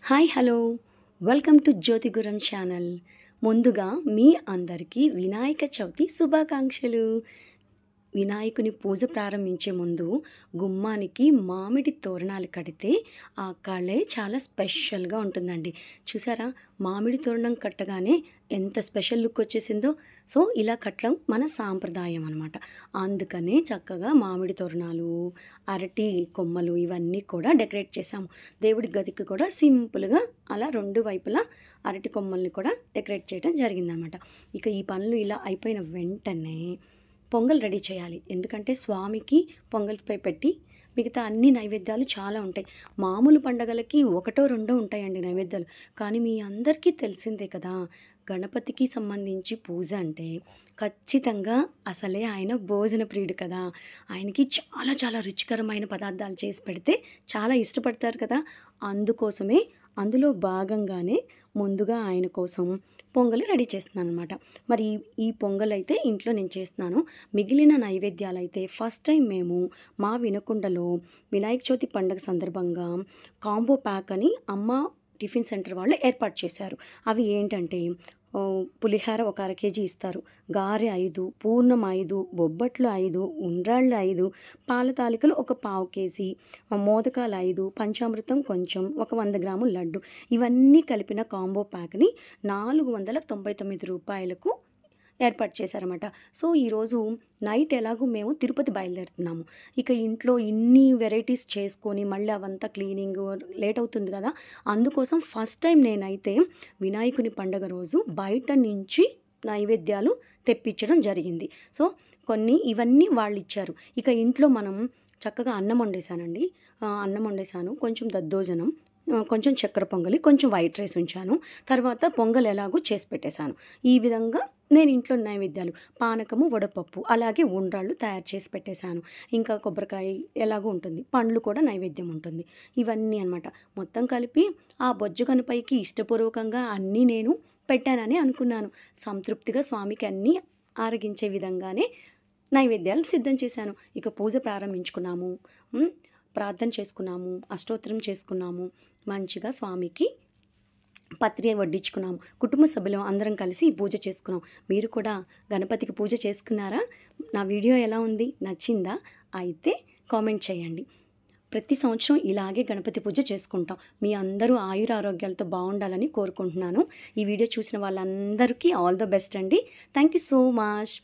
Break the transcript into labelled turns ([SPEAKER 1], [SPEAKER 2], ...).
[SPEAKER 1] Hi hello welcome to Jyotiguram channel. ముందుగా మీ అందరికీ వినాయక చవితి శుభాకాంక్షలు. వినాయకుని పూజ ప్రారంభించే ముందు గుమ్మానికి మామిడి తోరణాలు కడితే ఆ కళే చాలా స్పెషల్గా ఉంటుందండి. చూసారా, మామిడి తోరణం కట్టగానే ఎంత స్పెషల్ లుక్ వచ్చేసిందో. సో ఇలా కట్టడం మన సాంప్రదాయం అనమాట. అందుకనే చక్కగా మామిడి తోరణాలు, అరటి కొమ్మలు ఇవన్నీ కూడా డెకరేట్ చేసాము. దేవుడి గదికి కూడా సింపుల్గా అలా రెండు వైపులా అరటి కొమ్మల్ని కూడా డెకరేట్ చేయడం జరిగిందనమాట. ఇక ఈ పనులు ఇలా అయిపోయిన వెంటనే పొంగల్ రెడీ చేయాలి. ఎందుకంటే స్వామికి పొంగల్పై పెట్టి మిగతా అన్ని నైవేద్యాలు చాలా ఉంటాయి. మామూలు పండగలకి ఒకటో రెండో ఉంటాయండి నైవేద్యాలు. కానీ మీ అందరికీ తెలిసిందే కదా, గణపతికి సంబంధించి పూజ అంటే ఖచ్చితంగా అసలే ఆయన భోజన ప్రియుడు కదా. ఆయనకి చాలా చాలా రుచికరమైన పదార్థాలు చేసి పెడితే చాలా ఇష్టపడతారు కదా. అందుకోసమే అందులో భాగంగానే ముందుగా ఆయన కోసం పొంగలి రెడీ చేస్తున్నాను అనమాట. మరి ఈ పొంగల్ అయితే ఇంట్లో నేను చేస్తున్నాను. మిగిలిన నైవేద్యాలు అయితే ఫస్ట్ టైం మేము మా వినకొండలో వినాయక చవితి పండుగ సందర్భంగా కాంబో ప్యాక్ అని అమ్మ టిఫిన్ సెంటర్ వాళ్ళు ఏర్పాటు చేశారు. అవి ఏంటంటే పులిహార ఒక అర కేజీ ఇస్తారు, గారె 5, పూర్ణం 5, బొబ్బట్లు 5, ఉండ్రాళ్ళు 5, పాల తాలికలు ఒక పావు కేజీ, మోదకాలు 5, పంచామృతం కొంచెం, ఒక 100 గ్రాముల లడ్డు. ఇవన్నీ కలిపిన కాంబో ప్యాక్ని 499 రూపాయలకు ఏర్పాటు చేశారన్నమాట. సో ఈరోజు నైట్ ఎలాగో మేము తిరుపతి బయలుదేరుతున్నాము. ఇక ఇంట్లో ఇన్ని వెరైటీస్ చేసుకొని మళ్ళీ అవంతా క్లీనింగ్ లేట్ అవుతుంది కదా. అందుకోసం ఫస్ట్ టైం నేనైతే వినాయకుని పండగ రోజు బయట నుంచి నైవేద్యాలు తెప్పించడం జరిగింది. సో ఇవన్నీ వాళ్ళు ఇచ్చారు. ఇక ఇంట్లో మనం చక్కగా అన్నం వండేసానండి. అన్నం వండేసాను, కొంచెం దద్దోజనం, కొంచెం చక్కెర పొంగలి, కొంచెం వైట్ రైస్ ఉంచాను. తర్వాత పొంగల్ ఎలాగో చేసి పెట్టేశాను. ఈ విధంగా నేను ఇంట్లో నైవేద్యాలు పానకము, వడపప్పు, అలాగే ఉండ్రాళ్ళు తయారు చేసి పెట్టేశాను. ఇంకా కొబ్బరికాయ ఎలాగో ఉంటుంది, పండ్లు కూడా నైవేద్యం ఉంటుంది. ఇవన్నీ అనమాట మొత్తం కలిపి ఆ బొజ్జు గణపైకి ఇష్టపూర్వకంగా అన్నీ నేను పెట్టానని అనుకున్నాను. సంతృప్తిగా స్వామికి అన్నీ ఆరగించే విధంగానే నైవేద్యాలు సిద్ధం చేశాను. ఇక పూజ ప్రారంభించుకున్నాము, ప్రార్థన చేసుకున్నాము, అష్టోత్తరం చేసుకున్నాము, మంచిగా స్వామికి పత్రి వడ్డించుకున్నాము. కుటుంబ సభ్యులం అందరం కలిసి పూజ చేసుకున్నాం. మీరు కూడా గణపతికి పూజ చేసుకున్నారా? నా వీడియో ఎలా ఉంది, నచ్చిందా? అయితే కామెంట్ చేయండి. ప్రతి సంవత్సరం ఇలాగే గణపతి పూజ చేసుకుంటాం. మీ అందరూ ఆయుర ఆరోగ్యాలతో బాగుండాలని కోరుకుంటున్నాను. ఈ వీడియో చూసిన వాళ్ళందరికీ ఆల్ ద బెస్ట్ అండి. Thank you so much.